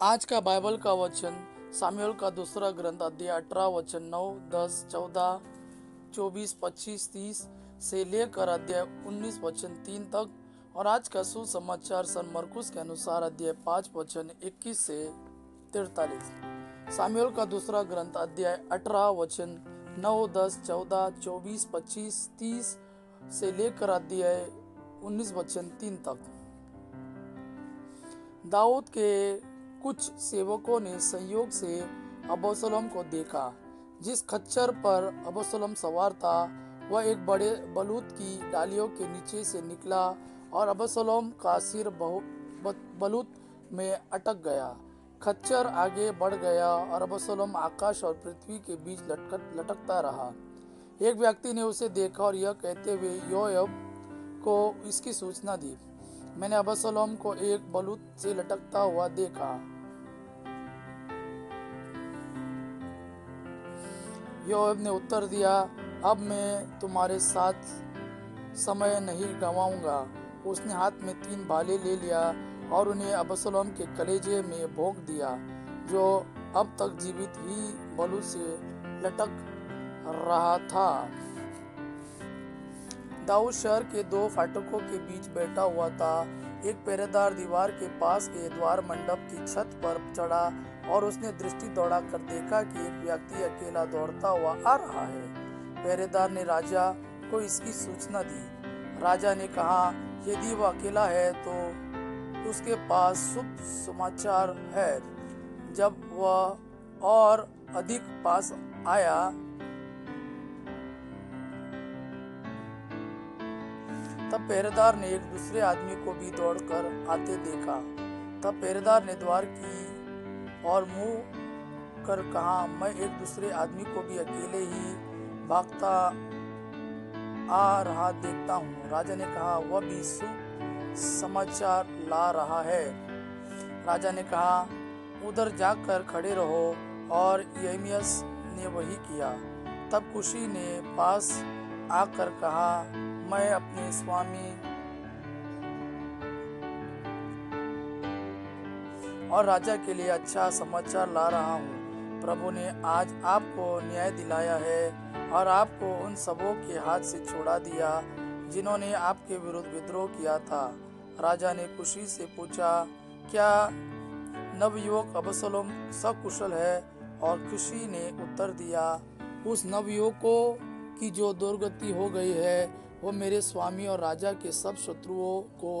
आज का बाइबल का वचन सामुएल का दूसरा ग्रंथ अध्याय 18 वचन 9, 10, 14, 24, 25, 30 से लेकर अध्याय 19 वचन 3 तक। और आज का सुसमाचार सन मरकुस के अनुसार अध्याय 5 वचन 21 से 43। सामुएल का दूसरा ग्रंथ अध्याय 18 वचन 9, 10, 14, 24, 25, 30 से लेकर अध्याय 19 वचन 3 तक। दाऊद के कुछ सेवकों ने संयोग से अबशालोम को देखा। जिस खच्चर पर अबशालोम सवार था वह एक बड़े बलूत की डालियों के नीचे से निकला और अबशालोम का सिर बलूत में अटक गया। खच्चर आगे बढ़ गया और अबशालोम आकाश और पृथ्वी के बीच लटकता रहा। एक व्यक्ति ने उसे देखा और यह कहते हुए योआब को इसकी सूचना दी, मैंने अबशालोम को एक बलूत से लटकता हुआ देखा। योआब ने उत्तर दिया, अब मैं तुम्हारे साथ समय नहीं गंवाऊंगा। उसने हाथ में 3 भाले ले लिया और उन्हें अबशालोम के कलेजे में भोंक दिया, जो अब तक जीवित ही बलूत से लटक रहा था। दाऊद शहर के 2 फाटकों के बीच बैठा हुआ था। एक पहरेदार दीवार के पास के द्वार मंडप की छत पर चढ़ा और उसने दृष्टि दौड़ाकर देखा कि एक व्यक्ति अकेला दौड़ता हुआ आ रहा है। पहरेदार ने राजा को इसकी सूचना दी। राजा ने कहा, यदि वह अकेला है तो उसके पास शुभ समाचार है। जब वह और अधिक पास आया तब पहरेदार ने एक दूसरे आदमी को भी दौड़कर आते देखा। तब पहरेदार ने द्वार की और मुंह कर कहा, मैं एक दूसरे आदमी को भी अकेले ही भागता आ रहा देखता हूँ। राजा ने कहा, वह भी शुभ समाचार ला रहा है। राजा ने कहा, उधर जाकर खड़े रहो, और यिर्मयाह ने वही किया। तब कुशी ने पास आकर कहा, मैं अपने स्वामी और राजा के लिए अच्छा समाचार ला रहा हूँ। प्रभु ने आज आपको न्याय दिलाया है और आपको उन सबों के हाथ से छुड़ा दिया जिन्होंने आपके विरुद्ध विद्रोह किया था। राजा ने कुशी से पूछा, क्या नवयुवक अबशालोम सकुशल है? और कुशी ने उत्तर दिया, उस नवयुवकों की जो दुर्गति हो गई है वो मेरे स्वामी और राजा के सब शत्रुओं को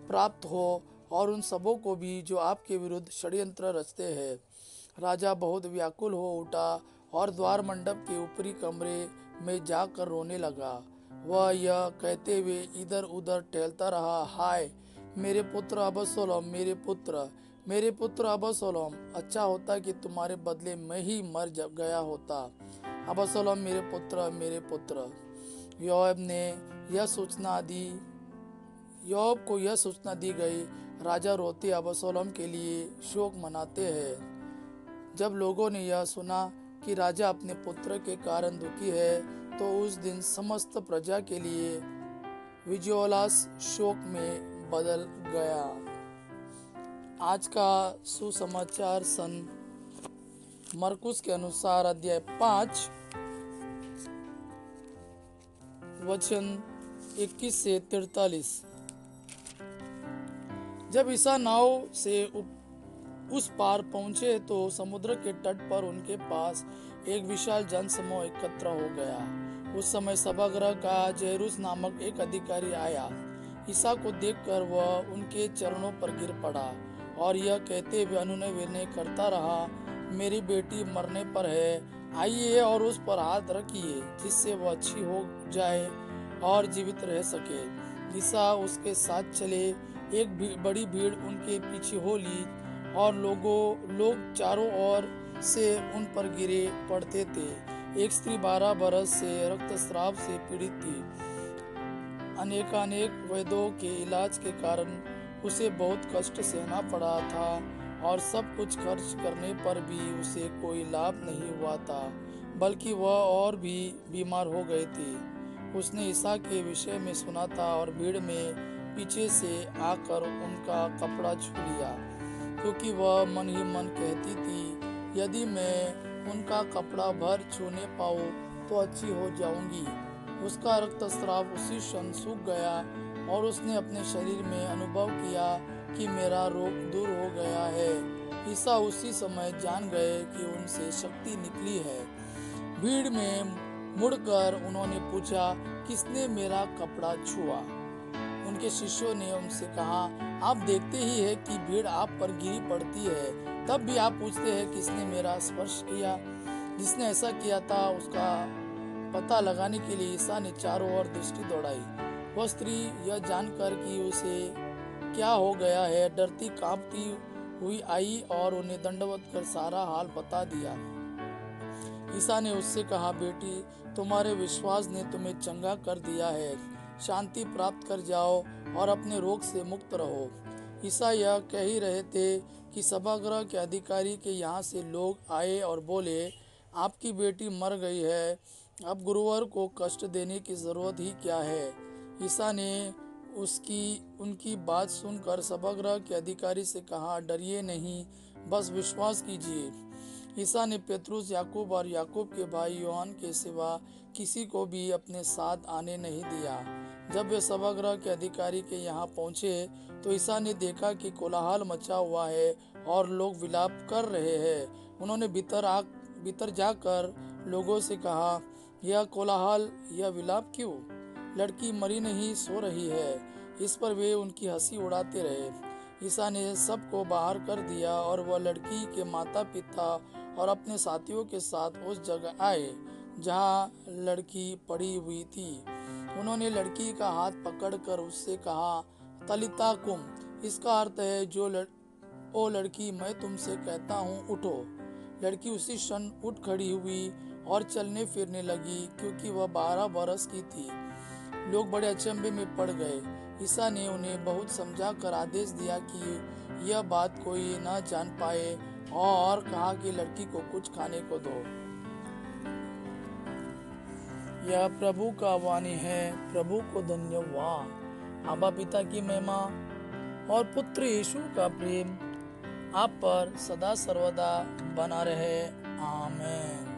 प्राप्त हो, और उन सबों को भी जो आपके विरुद्ध षड्यंत्र रचते हैं। राजा बहुत व्याकुल हो उठा और द्वार मंडप के ऊपरी कमरे में जाकर रोने लगा। वह यह कहते हुए इधर उधर टहलता रहा, हाय मेरे पुत्र अबशालोम, मेरे पुत्र अबशालोम, अच्छा होता कि तुम्हारे बदले मैं ही मर गया होता। अबशालोम मेरे पुत्र। योआब को यह सूचना दी गई। राजा रोते अबशालोम के लिए शोक मनाते हैं। जब लोगों ने यह सुना कि राजा अपने पुत्र के कारण दुखी है तो उस दिन समस्त प्रजा के लिए विजयोल्लास शोक में बदल गया। आज का सुसमाचार सन मरकुस के अनुसार अध्याय 5 वचन 21 से 43। जब ईसा नाव से उस पार पहुंचे तो समुद्र के तट पर उनके पास एक विशाल जनसमूह एकत्र हो गया। उस समय सभागृह का जैरूस नामक एक अधिकारी आया। ईसा को देखकर वह उनके चरणों पर गिर पड़ा और यह कहते हुए अनुनय विनय करता रहा, मेरी बेटी मरने पर है, आइए और उस पर हाथ रखिए जिससे वह अच्छी हो जाए और जीवित रह सके। ईसा उसके साथ चले। एक बड़ी भीड़ उनके पीछे हो ली और लोग चारों ओर से उन पर गिरे पड़ते थे। एक स्त्री 12 बरस से रक्तस्राव से पीड़ित थी। अनेक वैद्यों के इलाज के कारण उसे बहुत कष्ट सहना पड़ा था और सब कुछ खर्च करने पर भी उसे कोई लाभ नहीं हुआ था, बल्कि वह और भी बीमार हो गई थी। उसने ईसा के विषय में सुना था और भीड़ में पीछे से आकर उनका कपड़ा छू लिया। क्योंकि वह मन ही मन कहती थी, यदि मैं उनका कपड़ा भर छूने पाऊँ तो अच्छी हो जाऊंगी। उसका रक्तस्राव उसी क्षण सूख गया और उसने अपने शरीर में अनुभव किया कि मेरा रोग दूर हो गया है। ईसा उसी समय जान गए कि उनसे शक्ति निकली है। भीड़ में मुड़कर उन्होंने पूछा, किसने मेरा कपड़ा छुआ? उनके शिष्यों ने उनसे कहा, आप देखते ही है कि भीड़ आप पर गिरी पड़ती है, तब भी आप पूछते हैं किसने मेरा स्पर्श किया? जिसने ऐसा किया था उसका पता लगाने के लिए ईसा ने चारों ओर दृष्टि दौड़ाई। वह स्त्री यह जानकर कि उसे क्या हो गया है, डरती कांपती हुई आई और उन्हें दंडवत कर सारा हाल बता दिया। ईसा ने उससे कहा, बेटी, तुम्हारे विश्वास ने तुम्हें चंगा कर दिया है, शांति प्राप्त कर जाओ और अपने रोग से मुक्त रहो। ईसा यह कह ही रहे थे कि सभागृह के अधिकारी के यहाँ से लोग आए और बोले, आपकी बेटी मर गई है, अब गुरुवर को कष्ट देने की जरूरत ही क्या है? ईसा ने उनकी बात सुनकर सभागृह के अधिकारी से कहा, डरिए नहीं, बस विश्वास कीजिए। ईसा ने पेतरुस, याकूब और याकूब के भाई योहान के सिवा किसी को भी अपने साथ आने नहीं दिया। जब वे सभागृह के अधिकारी के यहाँ पहुँचे तो ईसा ने देखा कि कोलाहल मचा हुआ है और लोग विलाप कर रहे हैं। उन्होंने भीतर जाकर लोगों से कहा, यह कोलाहल, यह विलाप क्यों? लड़की मरी नहीं, सो रही है। इस पर वे उनकी हंसी उड़ाते रहे। ईसा ने सबको बाहर कर दिया और वह लड़की के माता पिता और अपने साथियों के साथ उस जगह आए जहाँ लड़की पड़ी हुई थी। उन्होंने लड़की का हाथ पकड़कर उससे कहा, तलिता कुम, इसका अर्थ है, ओ लड़की, मैं तुमसे कहता हूँ, उठो। लड़की उसी क्षण उठ खड़ी हुई और चलने फिरने लगी, क्योंकि वह 12 बरस की थी। लोग बड़े अचंभे में पड़ गए। ईसा ने उन्हें बहुत समझा कर आदेश दिया कि यह बात कोई न जान पाए और कहा कि लड़की को कुछ खाने को दो। यह प्रभु का वाणी है। प्रभु को धन्यवाद। आबा पिता की महिमा और पुत्र यीशु का प्रेम आप पर सदा सर्वदा बना रहे। आमीन।